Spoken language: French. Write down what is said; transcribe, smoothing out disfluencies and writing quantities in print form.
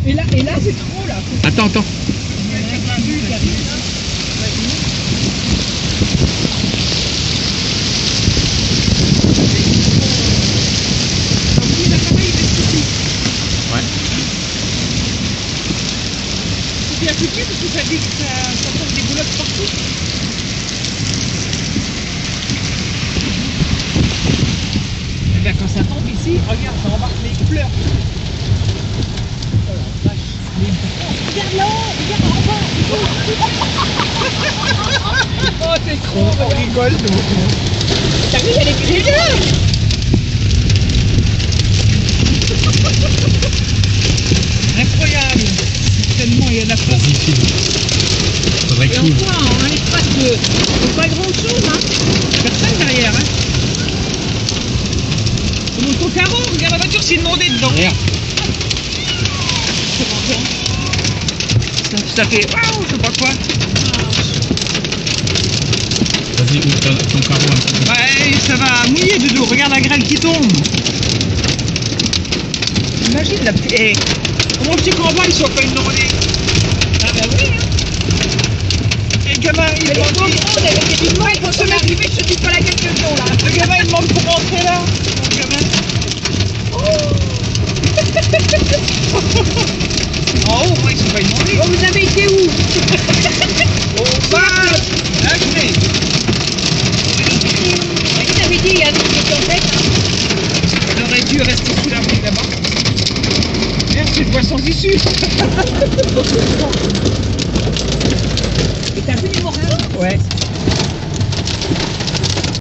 Et là c'est trop là. Attends, attends. Ouais. Il y a plus de parce que ça dit que ça tombe des boulottes partout. Et bien quand ça tombe ici, regarde, ça embarque les fleurs. Oh la vache. Regarde là-haut, regarde en bas. Oh t'es trop, On rigole, nous. T'as vu, elle est géniale. Incroyable. Tellement il y en a pas. Vas-y, file. Faudrait que Et tu on ouvres. voit en un espace de pas grand chose, hein. Personne derrière, hein. C'est mon carreau, regarde la voiture s'est demandé dedans. Regarde. Ça fait waouh, je sais pas quoi. Vas-y, ouvre ton carreau un petit peu. Ouais, ça va mouiller de dos, regarde la grêle qui tombe. Imagine la petite. Eh, comment je dis qu'en bas ils sont pas inondés? Ah bah oui, hein. Et le gamin, il est trop grande avec des bidons, il faut se mettre, je te dis pas la question là. Le gamin il demande pour rentrer là. Le gamin. En haut, moi ils sont pas inondés. Oh, vous avez été où? Au bas, là je vais. Vous avez dit, il y a des tempêtes. On aurait dû rester sous la rue là-bas. Merde, c'est une voie sans issue. Et t'as vu les morins? Ouais.